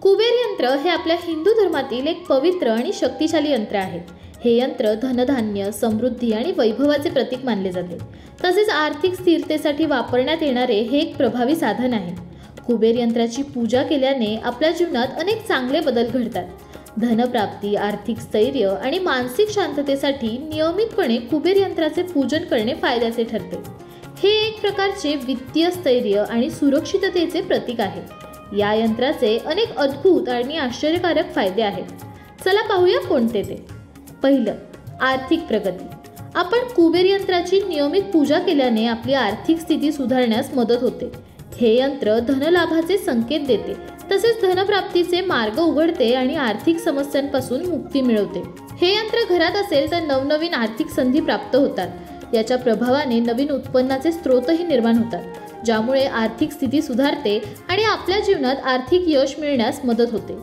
कुबेर यंत्र हे आपल्या हिंदू धर्मातील एक पवित्र आणि शक्तिशाली यंत्र आहे. हे यंत्र धनधान्य, समृद्धी आणि वैभवाचे प्रतीक मानले जाते. तसेच आर्थिक स्थिरतेसाठी वापरण्यात येणारे हे एक प्रभावी साधन आहे. कुबेर यंत्राची पूजा केल्याने आपल्या जीवनात अनेक चांगले बदल घडतात. धनप्राप्ती, आर्थिक स्थैर्य आणि मानसिक शांततेसाठी नियमितपणे कुबेर यंत्राचे पूजन करणे फायद्याचे ठरते. हे एक प्रकारचे वित्तीय स्थैर्य आणि सुरक्षिततेचे प्रतीक आहे. या यंत्राचे अनेक अद्भुत आणि आश्चर्यकारक फायदे आहेत. चला पाहूया कोणते ते. पहिलं, आर्थिक प्रगती. आपण कुबेर यंत्राची नियमित पूजा केल्याने आपली आर्थिक स्थिती सुधारण्यास मदत होते. हे यंत्र धनलाभाचे संकेत देते, तसेच धनप्राप्तीचे मार्ग उघडते आणि आर्थिक समस्यांपासून मुक्ती मिळवते. हे यंत्र घरात असेल तर नवनवीन आर्थिक संधी प्राप्त होतात. याच्या प्रभावाने नवीन उत्पन्नाचे स्रोतही निर्माण होतात, ज्यामुळे आर्थिक स्थिती सुधारते आणि आपल्या जीवनात आर्थिक यश मिळण्यास मदत होते.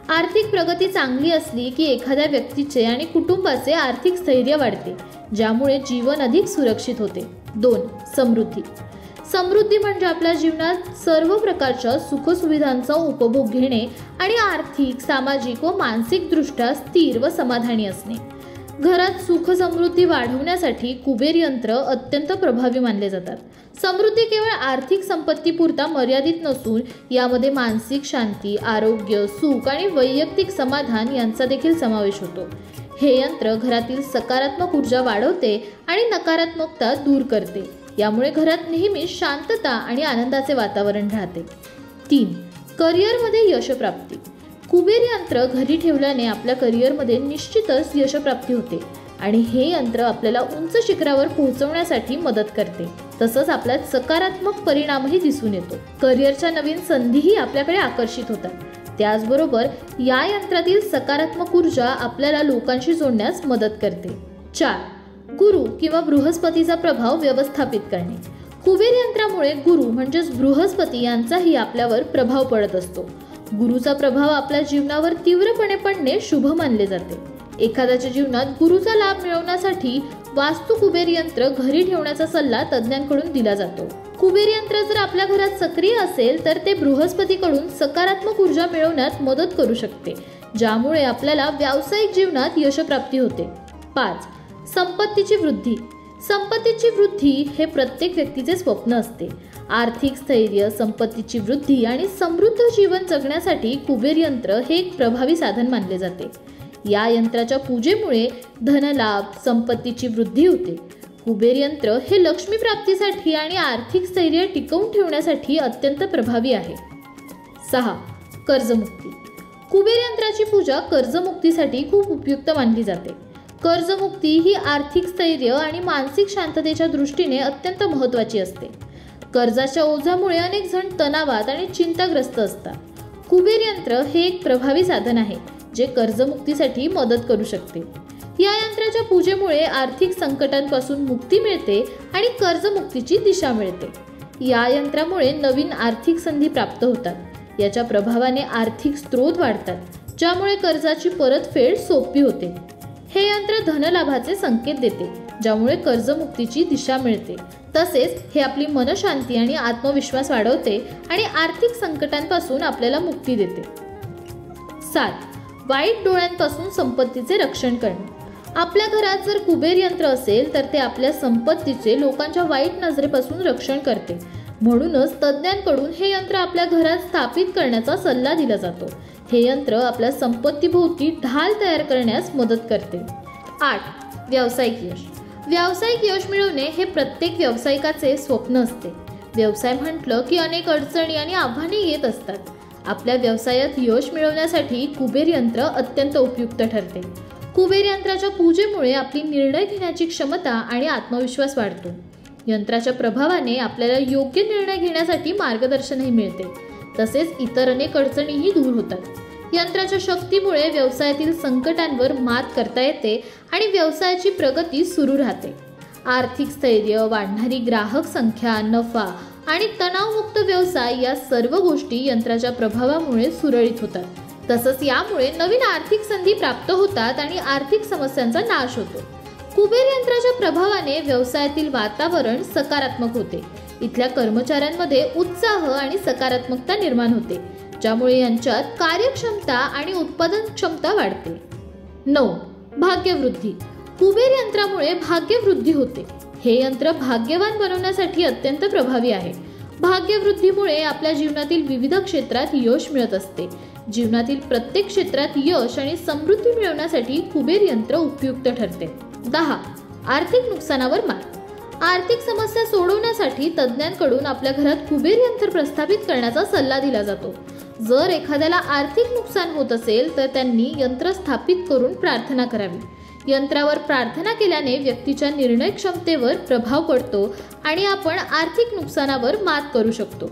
आर्थिक प्रगती चांगली असली की एखाद्या व्यक्तीचे आणि कुटुंबाचे आर्थिक स्थैर्य वाढते, ज्यामुळे जीवन अधिक सुरक्षित होते. 2. समृद्धी. समृद्धी म्हणजे आपल्या जीवनात सर्व प्रकारच्या सुखसुविधांचा उपभोग घेणे आणि आर्थिक, सामाजिक व मानसिकदृष्ट्या स्थिर व समाधानी असणे. घरात सुख समृद्धी वाढवण्यासाठी कुबेर यंत्र अत्यंत प्रभावी मानले जातात. समृद्धी केवळ आर्थिक संपत्तीपुरता मर्यादित नसून यामध्ये मानसिक शांती, आरोग्य, सुख आणि वैयक्तिक समाधान यांचा देखील समावेश होतो. हे यंत्र घरातील सकारात्मक ऊर्जा वाढवते आणि नकारात्मकता दूर करते. यामुळे घरात नेहमी शांतता आणि आनंदाचे वातावरण राहते. 3. करिअरमध्ये यशप्राप्ती. कुबेर यंत्र घरी ठेवल्याने आपल्या करिअरमध्ये निश्चितच यशप्राप्ती होते आणि हे यंत्र आपल्याला उंच शिखरावर पोहोचवण्यासाठी मदत करते. तसंच आपल्यात सकारात्मक परिणामही दिसून येतो. करिअरच्या नवीन संधीही आपल्याकडे आकर्षित होतात. त्याचबरोबर या यंत्रातील सकारात्मक ऊर्जा आपल्याला लोकांशी जोडण्यास मदत करते. 4. गुरु किंवा बृहस्पतीचा प्रभाव व्यवस्थापित करणे. कुबेर यंत्रामुळे गुरु म्हणजेच बृहस्पती यांचाही आपल्यावर प्रभाव पडत असतो. गुरुचा प्रभाव आपल्या जीवनावर तीव्रपणे पडणे शुभ मानले जाते. एखाद्याच्या जीवनात गुरुचा लाभ मिळवण्यासाठी वास्तू कुबेर यंत्र घरी ठेवण्याचा सल्ला तज्ज्ञांकडून दिला जातो. कुबेर यंत्र जर आपल्या घरात सक्रिय असेल तर ते बृहस्पतीकडून सकारात्मक ऊर्जा मिळवण्यात मदत करू शकते, ज्यामुळे आपल्याला व्यावसायिक जीवनात यशप्राप्ती होते. 5. संपत्तीची वृद्धी. संपत्तीची वृद्धी हे प्रत्येक व्यक्तीचे स्वप्न असते. आर्थिक स्थैर्य, संपत्तीची वृद्धी आणि समृद्ध जीवन जगण्यासाठी कुबेर यंत्र हे एक प्रभावी साधन मानले जाते. या यंत्राच्या पूजेमुळे धनलाभ, संपत्तीची वृद्धी होते. कुबेर यंत्र हे लक्ष्मी प्राप्तीसाठी आणि आर्थिक स्थैर्य टिकवून ठेवण्यासाठी अत्यंत प्रभावी आहे. 6. कर्जमुक्ती. कुबेर यंत्राची पूजा कर्जमुक्तीसाठी खूप उपयुक्त मानली जाते. कर्जमुक्ती ही आर्थिक स्थैर्य आणि मानसिक शांततेच्या दृष्टीने अत्यंत महत्त्वाची असते. कर्जाच्या ओझामुळे अनेक जण तणावात आणि चिंताग्रस्त असतात. कुबेर यंत्र हे एक प्रभावी साधन आहे जे कर्जमुक्तीसाठी मदत करू शकते. या यंत्राच्या पूजेमुळे आर्थिक संकटांपासून मुक्ती मिळते आणि कर्जमुक्तीची दिशा मिळते. या यंत्रामुळे नवीन आर्थिक संधी प्राप्त होतात. याच्या प्रभावाने आर्थिक स्रोत वाढतात, ज्यामुळे कर्जाची परतफेड सोपी होते. हे यंत्र धनलाभाचे संकेत देते, ज्यामुळे कर्जमुक्तीची दिशा मिळते. तसेच हे आपली मनशांती आणि आत्मविश्वास वाढवते आणि आर्थिक संकटांपासून आपल्याला मुक्ती देते. 7. वाईट डोळ्यांपासून संपत्तीचे रक्षण करणे. आपल्या घरात जर कुबेर यंत्र असेल तर ते आपल्या संपत्तीचे लोकांच्या वाईट नजरेपासून रक्षण करते. म्हणूनच तज्ज्ञांकडून हे यंत्र आपल्या घरात स्थापित करण्याचा सल्ला दिला जातो. हे यंत्र आपल्या संपत्तीभोवती ढाल तयार करण्यास मदत करते. 8. व्यावसायिक यश. व्यावसायिक यश मिळवणे हे प्रत्येक व्यावसायिकाचे स्वप्न असते. व्यवसाय म्हटलं की अनेक अडचणी आणि आव्हाने येत असतात. आपल्या व्यवसायात यश मिळवण्यासाठी कुबेर यंत्र अत्यंत उपयुक्त ठरते. कुबेर यंत्राच्या पूजेमुळे आपली निर्णय घेण्याची क्षमता आणि आत्मविश्वास वाढतो. यंत्राच्या प्रभावाने आपल्याला योग्य निर्णय घेण्यासाठी मार्गदर्शनही मिळते. तसेच इतर अनेक अडचणीही दूर होतात. यंत्राच्या शक्तीमुळे व्यवसायातील संकटांवर मात करता येते आणि व्यवसायाची प्रगती सुरू राहते. आर्थिक स्थैर्य, वाढणारी ग्राहक संख्या, नफा आणि तणावमुक्त व्यवसाय या सर्व गोष्टी यंत्राच्या प्रभावामुळे सुरळीत होतात. तसंच यामुळे नवीन आर्थिक संधी प्राप्त होतात आणि आर्थिक समस्यांचा नाश होतो. कुबेर यंत्राच्या प्रभावाने व्यवसायातील वातावरण सकारात्मक होते. इथल्या कर्मचाऱ्यांमध्ये उत्साह आणि सकारात्मकता निर्माण होते, ज्यामुळे यांच्यात कार्यक्षमता आणि उत्पादन क्षमता वाढते. 9. भाग्यवृद्धी. कुबेर यंत्रामुळे भाग्यवृद्धी होते. हे यंत्र भाग्यवान बनवण्यासाठी अत्यंत प्रभावी आहे. भाग्यवृद्धीमुळे आपल्या जीवनातील विविध क्षेत्रात यश मिळत असते. जीवनातील प्रत्येक क्षेत्रात यश आणि समृद्धी मिळवण्यासाठी कुबेर यंत्र उपयुक्त ठरते. 10. आर्थिक नुकसानावर मात. आर्थिक समस्या सोडवण्यासाठी तज्ज्ञांकडून आपल्या घरात कुबेर यंत्र प्रस्थापित करण्याचा सल्ला दिला जातो. जर एखाद्याला आर्थिक नुकसान होत असेल तर त्यांनी यंत्र स्थापित करून प्रार्थना करावी. यंत्रावर प्रार्थना केल्याने व्यक्तीच्या निर्णय क्षमतेवर प्रभाव पडतो आणि आपण आर्थिक नुकसानावर मात करू शकतो.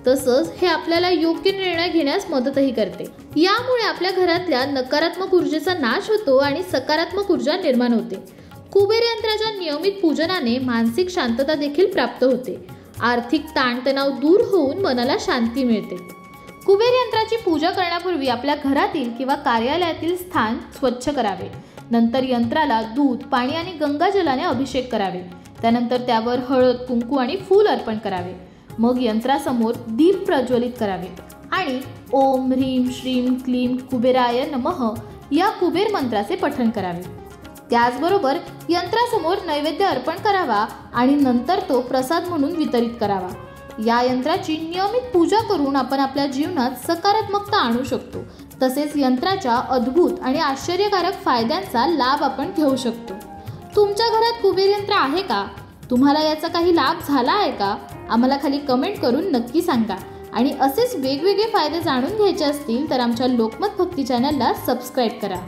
तसंच हे आपल्याला योग्य निर्णय घेण्यास मदतही करते. यामुळे आपल्या घरातल्या नकारात्मक ऊर्जेचा नाश होतो आणि सकारात्मक ऊर्जा निर्माण होते. कुबेर यंत्राच्या नियमित पूजनाने मानसिक शांतता देखील प्राप्त होते. आर्थिक ताणतणाव दूर होऊन मनाला शांती मिळते. कुबेर यंत्राची पूजा करण्यापूर्वी आपल्या घरातील किंवा कार्यालयातील स्थान स्वच्छ करावे. नंतर यंत्राला दूध, पाणी आणि गंगाजलाने अभिषेक करावे. त्यानंतर त्यावर हळद, कुंकू आणि फूल अर्पण करावे. मग यंत्रासमोर दीप प्रज्वलित करावे आणि ओम ह्रीम श्रीम क्लीम कुबेराय नमः या कुबेर मंत्राचे पठण करावे. त्याचबरोबर यंत्रासमोर नैवेद्य अर्पण करावा आणि नंतर तो प्रसाद म्हणून वितरित करावा. या यंत्राची नियमित पूजा करून आपण आपल्या जीवनात सकारात्मकता आणू शकतो. तसेच यंत्राच्या अद्भुत आणि आश्चर्यकारक फायद्यांचा लाभ आपण घेऊ शकतो. तुमच्या घरात कुबेर यंत्र आहे का? तुम्हाला याचा काही लाभ झाला आहे का? आम्हाला खाली कमेंट करून नक्की सांगा. आणि असेच वेगवेगळे फायदे जाणून घ्यायचे असतील तर आमच्या लोकमत भक्ती चॅनलला सबस्क्राईब करा.